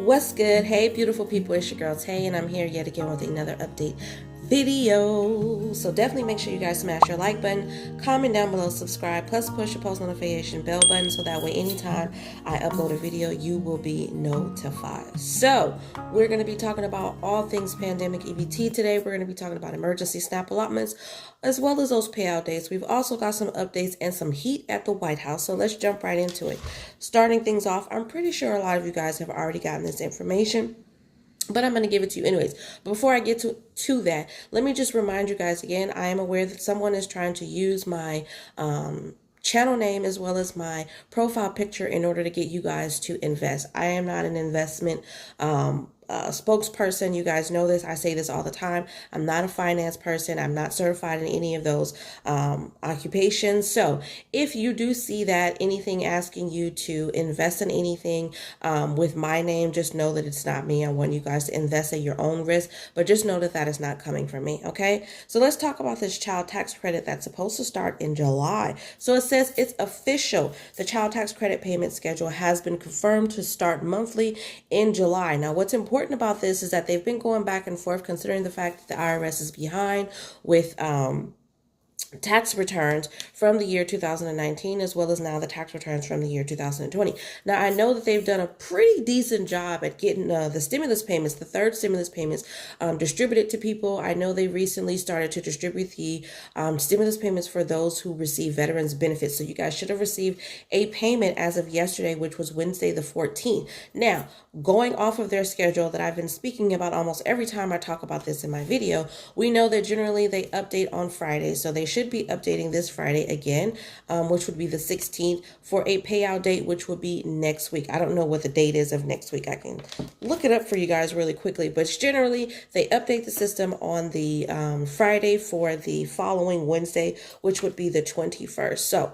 What's good? Hey, beautiful people, it's your girl Tay, and I'm here yet again with another update video. So definitely make sure you guys smash your like button, comment down below, subscribe, plus push the post notification bell button so that way anytime I upload a video, you will be notified. So we're going to be talking about all things pandemic EBT today. We're going to be talking about emergency SNAP allotments as well as those payout dates. We've also got some updates and some heat at the White House. So let's jump right into it. Starting things off, I'm pretty sure a lot of you guys have already gotten this information, but I'm going to give it to you anyways. But before I get to that, let me just remind you guys again, I am aware that someone is trying to use my channel name as well as my profile picture in order to get you guys to invest. I am not an investment spokesperson. You guys know this. I say this all the time. I'm not a finance person. I'm not certified in any of those occupations. So if you do see that anything asking you to invest in anything with my name, just know that it's not me. I want you guys to invest at your own risk, but just know that that is not coming from me. Okay. So let's talk about this child tax credit that's supposed to start in July. So it says it's official. The child tax credit payment schedule has been confirmed to start monthly in July. Now, what's important about this is that they've been going back and forth considering the fact that the IRS is behind with tax returns from the year 2019 as well as now the tax returns from the year 2020. Now, I know that they've done a pretty decent job at getting the stimulus payments, the third stimulus payments, distributed to people. I know they recently started to distribute the stimulus payments for those who receive veterans benefits. So you guys should have received a payment as of yesterday, which was Wednesday the 14th. Now, going off of their schedule that I've been speaking about almost every time I talk about this in my video, we know that generally they update on Friday. So they should be updating this Friday again, which would be the 16th, for a payout date, which would be next week. I don't know what the date is of next week. I can look it up for you guys really quickly, but generally they update the system on the Friday for the following Wednesday, which would be the 21st. So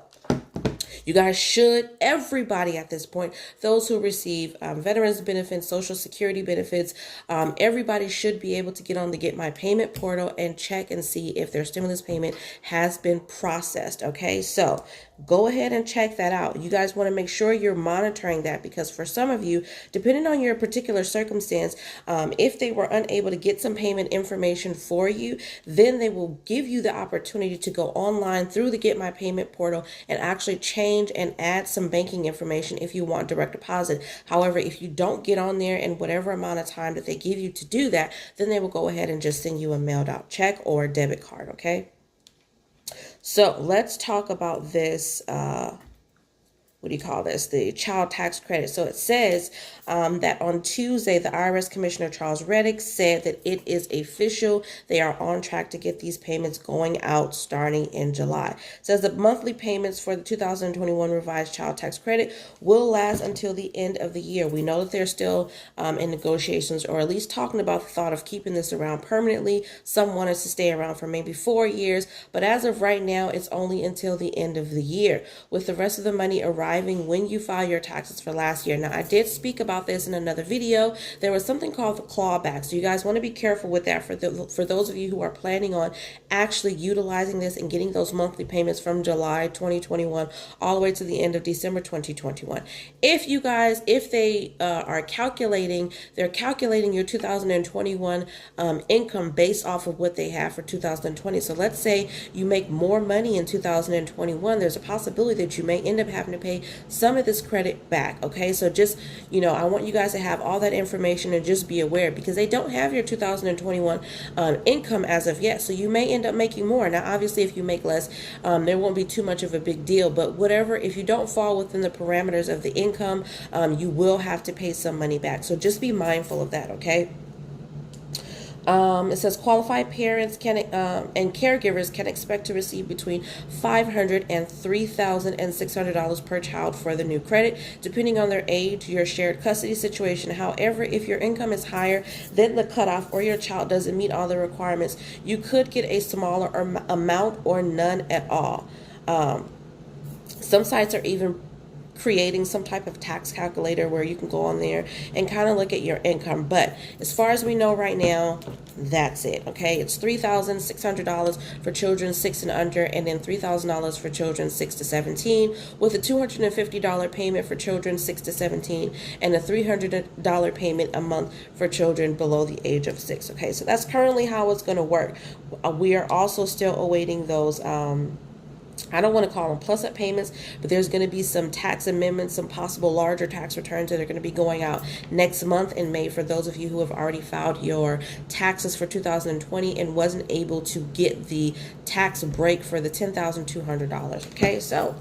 you guys should, everybody at this point, those who receive veterans benefits, Social Security benefits, everybody should be able to get on the Get My Payment portal and check and see if their stimulus payment has been processed. Okay, so go ahead and check that out. You guys want to make sure you're monitoring that, because for some of you, depending on your particular circumstance, if they were unable to get some payment information for you, then they will give you the opportunity to go online through the Get My Payment portal and actually change and add some banking information if you want direct deposit. However, if you don't get on there in whatever amount of time that they give you to do that, then they will go ahead and just send you a mailed out check or a debit card. Okay. So let's talk about this. What do you call this? The child tax credit. So it says that on Tuesday, the IRS Commissioner Charles Reddick said that it is official. They are on track to get these payments going out starting in July. It says the monthly payments for the 2021 revised child tax credit will last until the end of the year. We know that they're still in negotiations, or at least talking about the thought of keeping this around permanently. Some wanted to stay around for maybe 4 years, but as of right now, it's only until the end of the year, with the rest of the money arriving when you file your taxes for last year. Now, I did speak about this in another video. There was something called the clawback. So you guys want to be careful with that for those of you who are planning on actually utilizing this and getting those monthly payments from July 2021 all the way to the end of December 2021. If they are calculating, they're calculating your 2021 income based off of what they have for 2020. So let's say you make more money in 2021, there's a possibility that you may end up having to pay some of this credit back. Okay, so just, I want you guys to have all that information and just be aware, because they don't have your 2021 income as of yet. So you may end up making more. Now, obviously, if you make less, there won't be too much of a big deal. But whatever, if you don't fall within the parameters of the income, you will have to pay some money back. So just be mindful of that. Okay. It says qualified parents can and caregivers can expect to receive between $500 and $3,600 per child for the new credit, depending on their age, your shared custody situation. However, if your income is higher than the cutoff or your child doesn't meet all the requirements, you could get a smaller amount or none at all. Some sites are even creating some type of tax calculator where you can go on there and kind of look at your income. But as far as we know right now, that's it. Okay, it's $3,600 for children 6 and under, and then $3,000 for children 6 to 17, with a $250 payment for children 6 to 17 and a $300 payment a month for children below the age of 6. Okay, so that's currently how it's going to work. We are also still awaiting those I don't want to call them plus-up payments, but there's going to be some tax amendments, some possible larger tax returns that are going to be going out next month in May for those of you who have already filed your taxes for 2020 and wasn't able to get the tax break for the $10,200. Okay, so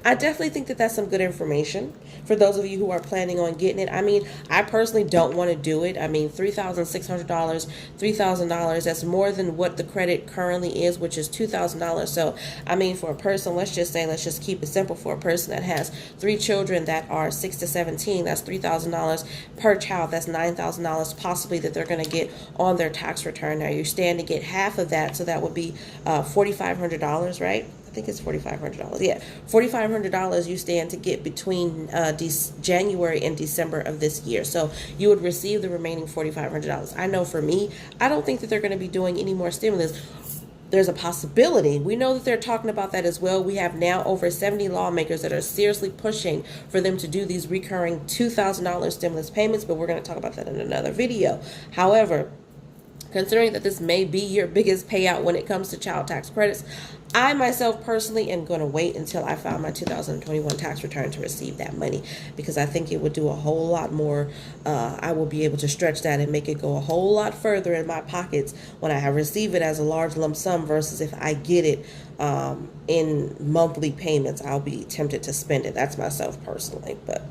I definitely think that that's some good information for those of you who are planning on getting it. I mean, I personally don't want to do it. I mean, $3,600, $3,000, that's more than what the credit currently is, which is $2,000. So, I mean, for a person, let's just keep it simple. For a person that has 3 children that are 6 to 17, that's $3,000 per child. That's $9,000 possibly that they're going to get on their tax return. Now, you stand to get half of that, so that would be $4,500, right? I think it's $4,500. Yeah, $4,500 you stand to get between January and December of this year. So you would receive the remaining $4,500. I know for me, I don't think that they're going to be doing any more stimulus. There's a possibility. We know that they're talking about that as well. We have now over 70 lawmakers that are seriously pushing for them to do these recurring $2,000 stimulus payments, but we're going to talk about that in another video. However, considering that this may be your biggest payout when it comes to child tax credits, I myself personally am going to wait until I file my 2021 tax return to receive that money, because I think it would do a whole lot more. I will be able to stretch that and make it go a whole lot further in my pockets when I receive it as a large lump sum versus if I get it in monthly payments. I'll be tempted to spend it. That's myself personally, but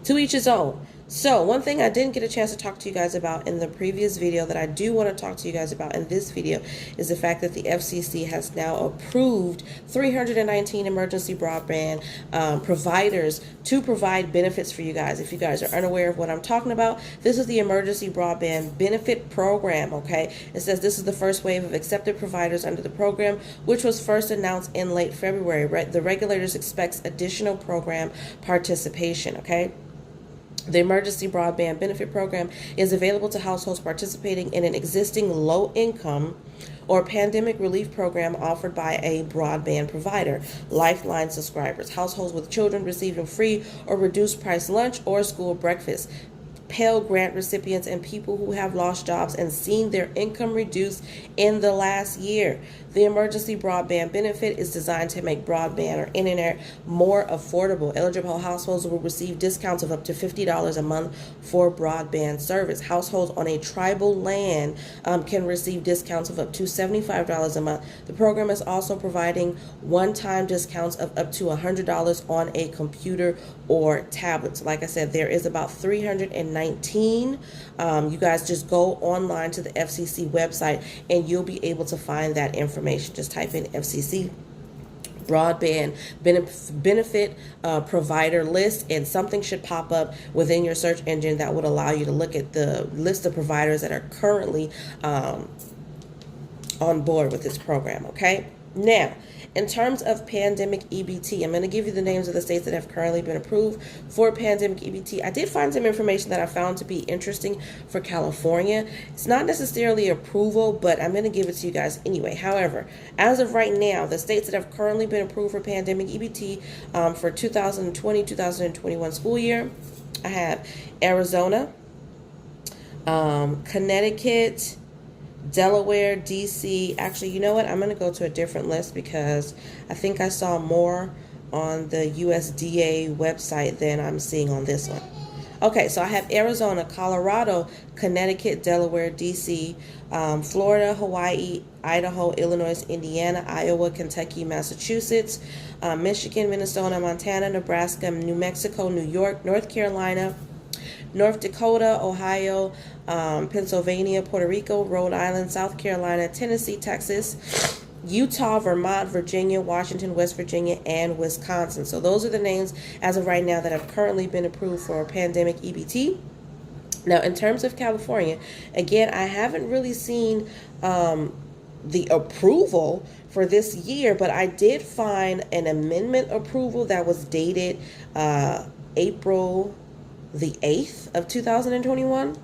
to each his own. So one thing I didn't get a chance to talk to you guys about in the previous video that I do want to talk to you guys about in this video is the fact that the FCC has now approved 319 emergency broadband providers to provide benefits for you guys. If you guys are unaware of what I'm talking about, this is the emergency broadband benefit program, okay? It says this is the first wave of accepted providers under the program, which was first announced in late February. The regulators expect additional program participation, okay? The Emergency Broadband Benefit Program is available to households participating in an existing low-income or pandemic relief program offered by a broadband provider. Lifeline subscribers, households with children receiving free or reduced price lunch or school breakfast, Pell Grant recipients, and people who have lost jobs and seen their income reduced in the last year. The emergency broadband benefit is designed to make broadband or internet more affordable. Eligible households will receive discounts of up to $50 a month for broadband service. Households on a tribal land can receive discounts of up to $75 a month. The program is also providing one-time discounts of up to $100 on a computer or tablet. So like I said, there is about 319. You guys just go online to the FCC website and you'll be able to find that information. Just type in FCC broadband benefit provider list, and something should pop up within your search engine that would allow you to look at the list of providers that are currently on board with this program. Okay, now in terms of pandemic EBT, I'm going to give you the names of the states that have currently been approved for pandemic EBT. I did find some information that I found to be interesting for California. It's not necessarily approval, but I'm going to give it to you guys anyway. However, as of right now, the states that have currently been approved for pandemic EBT for 2020-2021 school year, I have Arizona, Connecticut, Delaware, DC. Actually, you know what? I'm going to go to a different list because I think I saw more on the USDA website than I'm seeing on this one. Okay, so I have Arizona, Colorado, Connecticut, Delaware, DC, Florida, Hawaii, Idaho, Illinois, Indiana, Iowa, Kentucky, Massachusetts, Michigan, Minnesota, Montana, Nebraska, New Mexico, New York, North Carolina, North Dakota, Ohio, Pennsylvania, Puerto Rico, Rhode Island, South Carolina, Tennessee, Texas, Utah, Vermont, Virginia, Washington, West Virginia, and Wisconsin. So those are the names as of right now that have currently been approved for pandemic EBT. Now, in terms of California, again, I haven't really seen the approval for this year, but I did find an amendment approval that was dated April the 8th of 2021.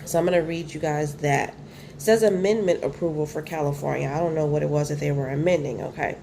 So I'm going to read you guys that. It says amendment approval for California. I don't know what it was that they were amending, okay?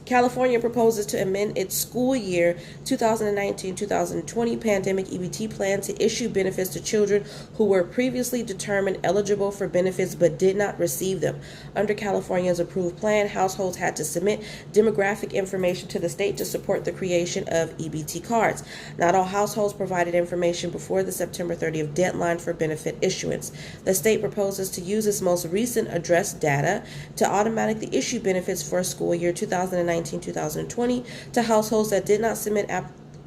California proposes to amend its school year 2019-2020 pandemic EBT plan to issue benefits to children who were previously determined eligible for benefits but did not receive them. Under California's approved plan, households had to submit demographic information to the state to support the creation of EBT cards. Not all households provided information before the September 30th deadline for benefit issuance. The state proposes to use its most recent address data to automatically issue benefits for school year 2019-2020 to households that did not submit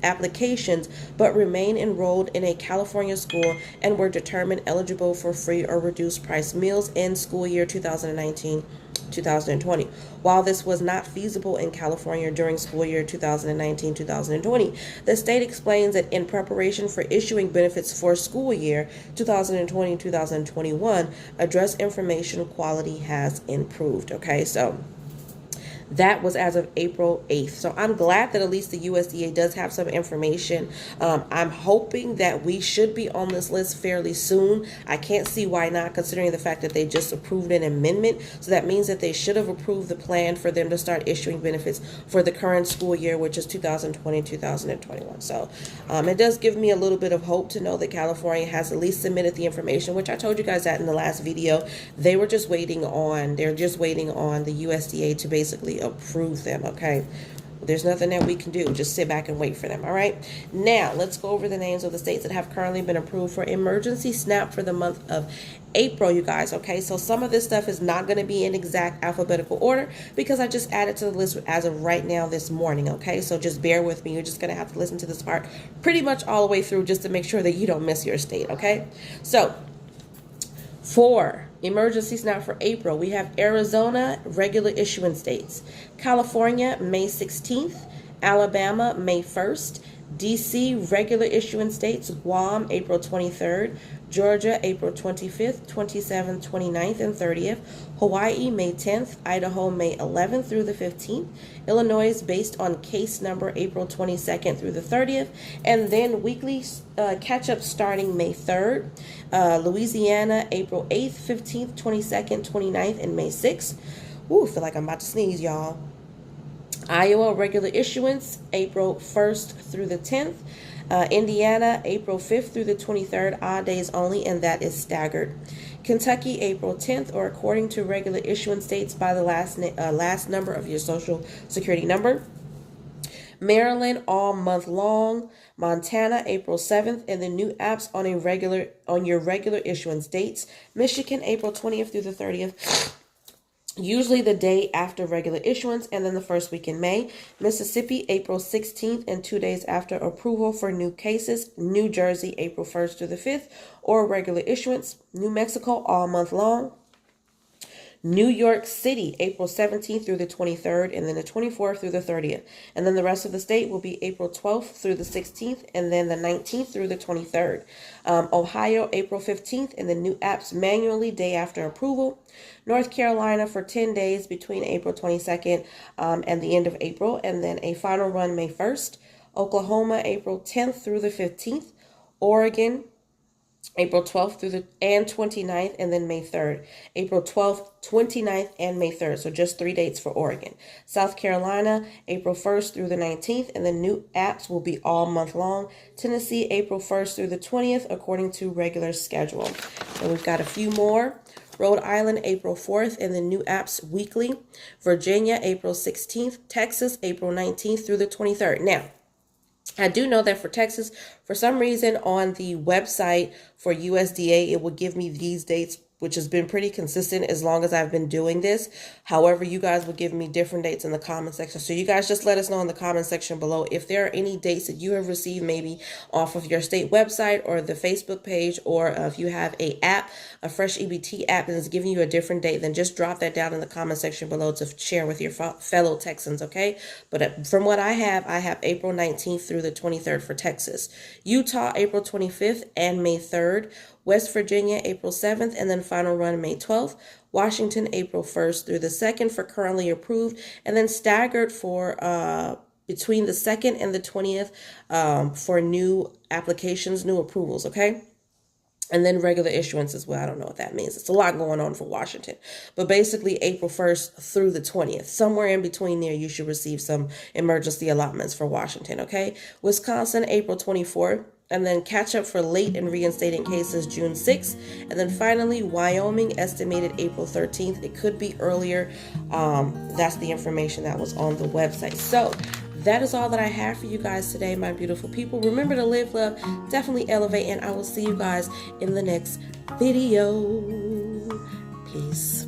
applications but remain enrolled in a California school and were determined eligible for free or reduced price meals in school year 2019-2020. While this was not feasible in California during school year 2019-2020, the state explains that in preparation for issuing benefits for school year 2020-2021, address information quality has improved. Okay, so that was as of April 8th. So I'm glad that at least the USDA does have some information. I'm hoping that we should be on this list fairly soon. I can't see why not, considering the fact that they just approved an amendment. So that means that they should have approved the plan for them to start issuing benefits for the current school year, which is 2020-2021. So it does give me a little bit of hope to know that California has at least submitted the information, which I told you guys that in the last video. They're just waiting on the USDA to basically approve them. Okay, there's nothing that we can do, just sit back and wait for them. All right, now let's go over the names of the states that have currently been approved for emergency SNAP for the month of April, you guys. Okay, so some of this stuff is not going to be in exact alphabetical order because I just added to the list as of right now this morning. Okay, so just bear with me. You're just going to have to listen to this part pretty much all the way through just to make sure that you don't miss your state. Okay, so for emergency SNAP for April, we have Arizona, regular issuance dates. California, May 16th. Alabama, May 1st. DC, regular issuance dates. Guam, April 23rd. Georgia, April 25th, 27th, 29th, and 30th. Hawaii, May 10th. Idaho, May 11th through the 15th. Illinois, based on case number, April 22nd through the 30th. And then weekly catch-up starting May 3rd. Louisiana, April 8th, 15th, 22nd, 29th, and May 6th. Ooh, feel like I'm about to sneeze, y'all. Iowa, regular issuance, April 1st through the 10th. Indiana, April 5th through the 23rd, odd days only, and that is staggered. Kentucky, April 10th, or according to regular issuance dates by the last number of your social security number. Maryland, all month long. Montana, April 7th, and the new apps on your regular issuance dates. Michigan, April 20th through the 30th. Usually the day after regular issuance, and then the first week in May. Mississippi, April 16th, and 2 days after approval for new cases. New Jersey, April 1st through the 5th, or regular issuance. New Mexico, all month long. New York City, April 17th through the 23rd, and then the 24th through the 30th. And then the rest of the state will be April 12th through the 16th, and then the 19th through the 23rd. Ohio, April 15th, and the new apps manually day after approval. North Carolina for 10 days between April 22nd and the end of April, and then a final run May 1st. Oklahoma, April 10th through the 15th. Oregon, April 12th through the 29th, and then May 3rd. April 12th, 29th, and May 3rd. So just 3 dates for Oregon. South Carolina, April 1st through the 19th, and the new apps will be all month long. Tennessee, April 1st through the 20th, according to regular schedule. And we've got a few more. Rhode Island, April 4th, and the new apps weekly. Virginia, April 16th. Texas, April 19th through the 23rd. Now, I do know that for Texas, for some reason on the website for USDA, it will give me these dates, which has been pretty consistent as long as I've been doing this. However, you guys will give me different dates in the comment section. So you guys just let us know in the comment section below if there are any dates that you have received maybe off of your state website or the Facebook page, or if you have a Fresh EBT app that is giving you a different date, then just drop that down in the comment section below to share with your fellow Texans, okay? But from what I have April 19th through the 23rd for Texas. Utah, April 25th and May 3rd. West Virginia, April 7th, and then final run May 12th. Washington, April 1st through the 2nd for currently approved, and then staggered for between the 2nd and the 20th for new applications, new approvals, okay? And then regular issuance as well. I don't know what that means. It's a lot going on for Washington. But basically April 1st through the 20th. Somewhere in between there, you should receive some emergency allotments for Washington, okay? Wisconsin, April 24th. And then catch up for late and reinstating cases June 6th. And then finally, Wyoming, estimated April 13th. It could be earlier. That's the information that was on the website. So that is all that I have for you guys today, my beautiful people. Remember to live, love, definitely elevate, and I will see you guys in the next video. Peace.